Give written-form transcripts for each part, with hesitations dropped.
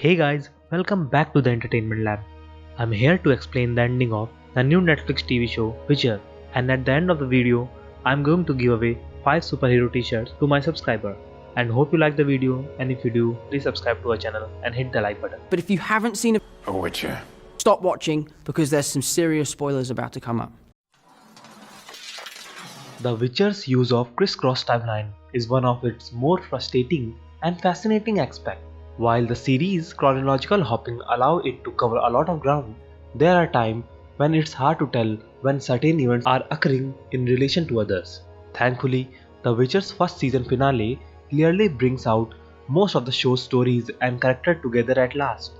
Hey guys, welcome back to the Entertainment Lab. I'm here to explain the ending of the new Netflix TV show Witcher, and at the end of the video, I'm going to give away 5 superhero t-shirts to my subscriber. And hope you like the video, and if you do, please subscribe to our channel and hit the like button. But if you haven't seen A Witcher. stop watching because there's some serious spoilers about to come up. The Witcher's use of crisscross timeline is one of its more frustrating and fascinating aspects. While the series' chronological hopping allow it to cover a lot of ground, there are times when it's hard to tell when certain events are occurring in relation to others. Thankfully, The Witcher's first season finale clearly brings out most of the show's stories and characters together at last.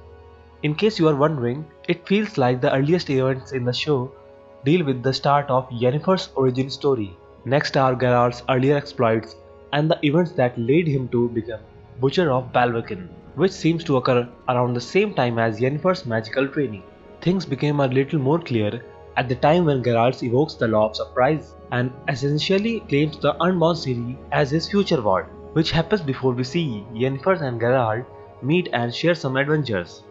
In case you are wondering, it feels like the earliest events in the show deal with the start of Yennefer's origin story. Next are Geralt's earlier exploits and the events that led him to become Butcher of Balverkin, which seems to occur around the same time as Yennefer's magical training. Things became a little more clear at the time when Geralt evokes the Law of Surprise and essentially claims the Unborn Ciri as his future ward, which happens before we see Yennefer and Geralt meet and share some adventures.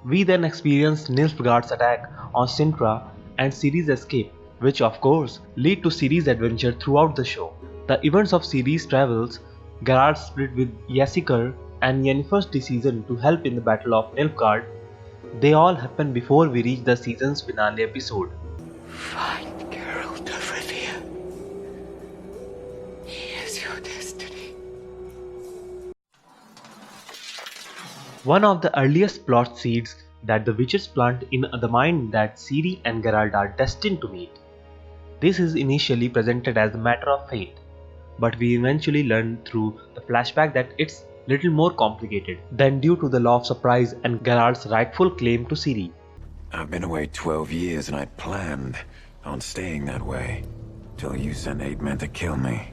We then experience Nilfgaard's attack on Sintra and Ciri's escape, which of course lead to Ciri's adventure throughout the show. The events of Ciri's travels, Geralt's split with Yennefer, and Yennefer's decision to help in the Battle of Nilfgaard, they all happen before we reach the season's finale episode. Find Geralt of Rivia. He is your destiny. One of the earliest plot seeds that the witches plant in the mind that Ciri and Geralt are destined to meet. This is initially presented as a matter of fate, but we eventually learn through the flashback that it's little more complicated than due to the Law of Surprise and Geralt's rightful claim to Ciri. I've been away 12 years and I planned on staying that way till you sent 8 men to kill me.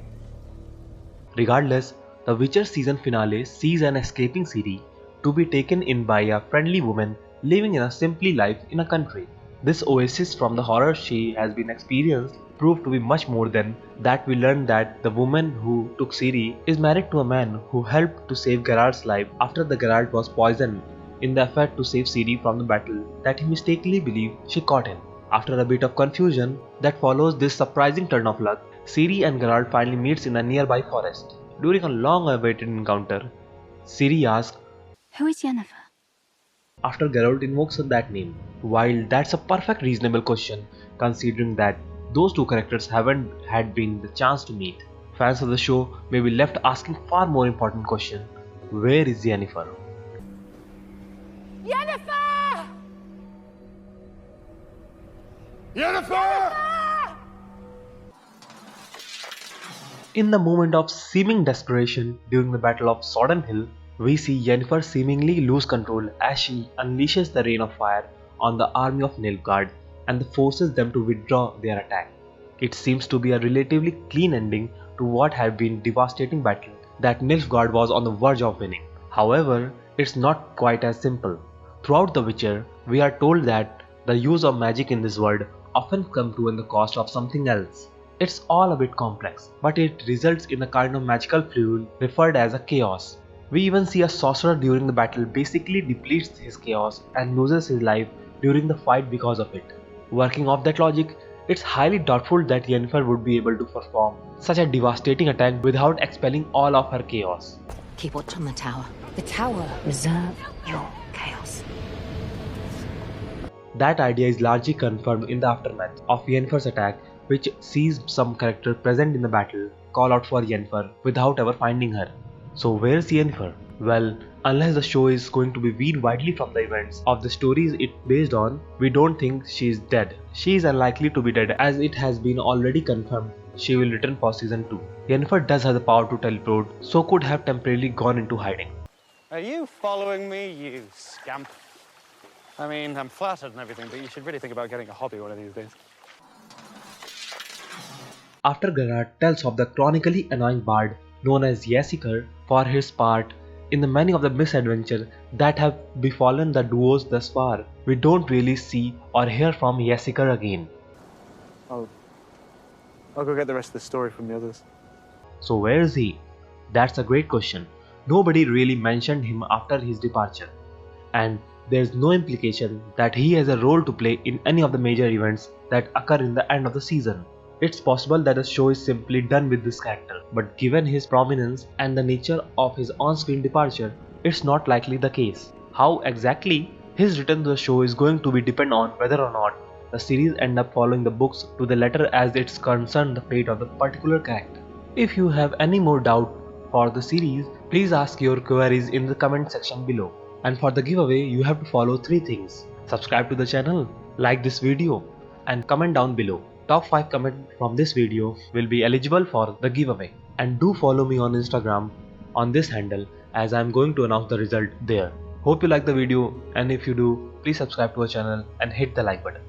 Regardless, the Witcher season finale sees an escaping Ciri to be taken in by a friendly woman living in a simple life in a country. This oasis from the horror she has been experienced proved to be much more than that. We learned that the woman who took Ciri is married to a man who helped to save Geralt's life after the Geralt was poisoned in the effort to save Ciri from the battle that he mistakenly believed she caught him. After a bit of confusion that follows this surprising turn of luck, Ciri and Geralt finally meets in a nearby forest. During a long-awaited encounter, Ciri asks, Who is Yennefer? after Geralt invokes that name. While that's a perfect reasonable question considering that those two characters haven't had been the chance to meet, fans of the show may be left asking far more important question: where is Yennefer? Yennefer! Yennefer! In the moment of seeming desperation during the Battle of Sodden Hill, we see Yennefer seemingly lose control as she unleashes the rain of fire on the army of Nilfgaard and forces them to withdraw their attack. It seems to be a relatively clean ending to what had been a devastating battle that Nilfgaard was on the verge of winning. However, it's not quite as simple. Throughout The Witcher, we are told that the use of magic in this world often comes to the cost of something else. It's all a bit complex, but it results in a kind of magical fluid referred as a chaos. We even see a sorcerer during the battle basically depletes his chaos and loses his life during the fight because of it. Working off that logic, it's highly doubtful that Yennefer would be able to perform such a devastating attack without expelling all of her chaos. Keep watch on the tower. The tower reserve your chaos. That idea is largely confirmed in the aftermath of Yennefer's attack, which sees some character present in the battle call out for Yennefer without ever finding her. So where's Yennefer? Well, unless the show is going to be veered widely from the events of the stories it's based on, we don't think she is dead. She is unlikely to be dead as it has been already confirmed she will return for season 2. Yennefer does have the power to teleport, so could have temporarily gone into hiding. Are you following me, you scamp? I mean, I'm flattered and everything, but you should really think about getting a hobby one of these days. After Geralt tells of the chronically annoying bard known as Yennefer for his part in the many of the misadventures that have befallen the duos thus far, we don't really see or hear from Yennefer again. Oh, I'll go get the rest of the story from the others. So where is he? That's a great question. Nobody really mentioned him after his departure. And there's no implication that he has a role to play in any of the major events that occur in the end of the season. It's possible that the show is simply done with this character, but given his prominence and the nature of his on-screen departure, it's not likely the case. How exactly his return to the show is going to be depend on whether or not the series end up following the books to the letter as it's concerned the fate of the particular character. If you have any more doubt for the series, please ask your queries in the comment section below. And for the giveaway, you have to follow 3 things. Subscribe to the channel, like this video, and comment down below. Top 5 comments from this video will be eligible for the giveaway. And do follow me on Instagram on this handle as I am going to announce the result there. Hope you like the video, and if you do, please subscribe to our channel and hit the like button.